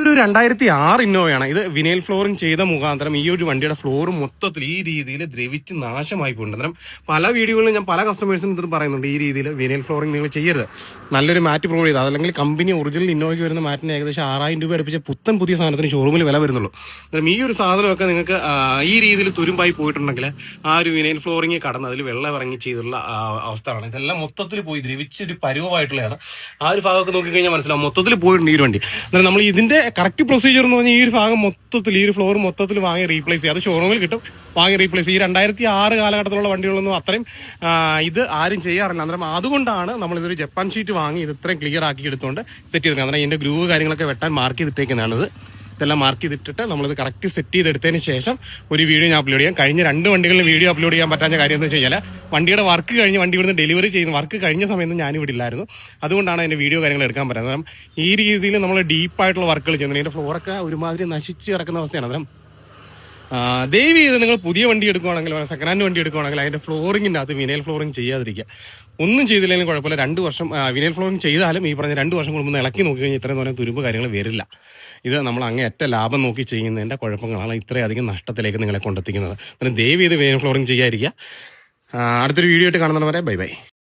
ഒരു 2006 ഇന്നോവയാണ് ഇത്. Vinyl flooring ചെയ്ത മുഖാന്തരം ഈ ഒരു വണ്ടിയുടെ ഫ്ലോർ മൊത്തത്തിൽ ഈ രീതിയിൽ ദ്രവിച്ച് നാശമായി പോയിട്ടുണ്ട്. അന്നേരം പല വീഡിയോകളിലും ഞാൻ പല കസ്റ്റമേഴ്സിനും ഇത് പറയുന്നുണ്ട്, ഈ രീതിയിൽ വിനൈൽ ഫ്ലോറിംഗ് നിങ്ങൾ ചെയ്യരുത്, നല്ലൊരു മാറ്റ് പ്രൊവൈഡ് ചെയ്ത്, അതല്ലെങ്കിൽ കമ്പനി ഒറിജിനൽ ഇന്നോവയ്ക്ക് വരുന്ന മാറ്റിന് ഏകദേശം 6000 രൂപ അടുപ്പിച്ച് പുതിയ സാധനത്തിന് ഷോറൂമിൽ വില വരുന്നുള്ളൂ. അന്നേരം ഈ ഒരു സാധനമൊക്കെ നിങ്ങൾക്ക് ഈ രീതിയിൽ തുരുമ്പായി പോയിട്ടുണ്ടെങ്കിൽ ആ ഒരു വിനൈൽ ഫ്ലോറിംഗ് കടന്ന് അതിൽ വെള്ളം ഇറങ്ങി ചെയ്തുള്ള അവസ്ഥയാണ്. ഇതെല്ലാം മൊത്തത്തിൽ പോയി ദ്രവിച്ചൊരു പരുവമായിട്ടുള്ളതാണ്. ആ ഒരു ഭാഗമൊക്കെ നോക്കിക്കഴിഞ്ഞാൽ മനസ്സിലാവും മൊത്തത്തിൽ പോയിട്ടുണ്ട് ഈ ഒരു വണ്ടി. അന്നേരം നമ്മൾ ഇതിന്റെ കറക്റ്റ് പ്രൊസീജിയർ എന്ന് പറഞ്ഞാൽ ഈ ഒരു ഭാഗം മൊത്തത്തിൽ, ഈ ഒരു ഫ്ലോർ മൊത്തത്തിൽ വാങ്ങി റീപ്ലേസ് ചെയ്യുക. അത് ഷോറൂമിൽ കിട്ടും, വാങ്ങി റീപ്ലേസ് ചെയ്യും. ഈ 2006 കാലഘട്ടത്തിലുള്ള വണ്ടികളൊന്നും അത്രയും ഇത് ആരും ചെയ്യാറില്ല. അന്നേരം അതുകൊണ്ടാണ് നമ്മൾ ഇതൊരു ജപ്പാൻ ഷീറ്റ് വാങ്ങി ഇത് ഇത്രയും ക്ലിയർ ആക്കി എടുത്തുകൊണ്ട് സെറ്റ് ചെയ്തത്. അന്നേരം ഇതിന്റെ ഗ്രൂവ് കാര്യങ്ങളൊക്കെ വെട്ടാൻ മാർക്ക് ചെയ്തിട്ടേക്കുന്നതാണിത്. ഇതെല്ലാം മാർക്ക് ചെയ്തിട്ടിട്ട് നമ്മളിത് കറക്റ്റ് സെറ്റ് ചെയ്തെടുത്തതിന് ശേഷം ഒരു വീഡിയോ ഞാൻ അപ്ലോഡ് ചെയ്യാം. കഴിഞ്ഞ 2 വണ്ടികളിൽ വീഡിയോ അപ്ലോഡ് ചെയ്യാൻ പറ്റാത്ത കാര്യം എന്ന് വെച്ച് കഴിഞ്ഞാൽ വണ്ടിയുടെ വർക്ക് കഴിഞ്ഞ് വണ്ടി ഇവിടുന്ന് ഡെലിവറി ചെയ്യുന്ന വർക്ക് കഴിഞ്ഞ സമയത്ത് ഞാനിവിടെ ഇല്ലായിരുന്നു. അതുകൊണ്ടാണ് അതിന്റെ വീഡിയോ കാര്യങ്ങൾ എടുക്കാൻ പറ്റുന്നത്. കാരണം ഈ രീതിയിൽ നമ്മൾ ഡീപ്പായിട്ടുള്ള വർക്കുകൾ ചെയ്യുന്നത്, ഇതിന്റെ ഫ്ലോറൊക്കെ ഒരുമാതിരി നശിച്ച് കിടക്കുന്ന അവസ്ഥയാണ്. അന്നേരം ദയവ് ചെയ്ത് നിങ്ങൾ പുതിയ വണ്ടി എടുക്കുകയാണെങ്കിൽ, സെക്കൻഡ് ഹാൻഡ് വണ്ടി എടുക്കുകയാണെങ്കിൽ അതിന്റെ ഫ്ലോറിങ്ങിൻ്റെ അത് വിനൈൽ ഫ്ലോറിങ് ചെയ്യാതിരിക്കുക. ഒന്നും ചെയ്തില്ലെങ്കിലും കുഴപ്പമില്ല. 2 വർഷം വിനൈൽ ഫ്ലോറിങ് ചെയ്താലും ഈ പറഞ്ഞ 2 വർഷം കൂടുമ്പോൾ ഇളക്കി നോക്കി കഴിഞ്ഞാൽ ഇത്രയും തോന്നെ തുരുമ്പ് കാര്യങ്ങൾ വരില്ല. ഇത് നമ്മൾ അങ്ങേയറ്റ ലാഭം നോക്കി ചെയ്യുന്നതിന്റെ കുഴപ്പങ്ങളാണ് ഇത്രയധികം നഷ്ടത്തിലേക്ക് നിങ്ങളെ കൊണ്ടെത്തിക്കുന്നത്. പിന്നെ ദയവ് ചെയ്ത് വിനൈൽ ഫ്ലോറിങ് ചെയ്യാതിരിക്കുക. അടുത്തൊരു വീഡിയോ ആയിട്ട് കാണുന്നവരെ ബൈ ബൈ.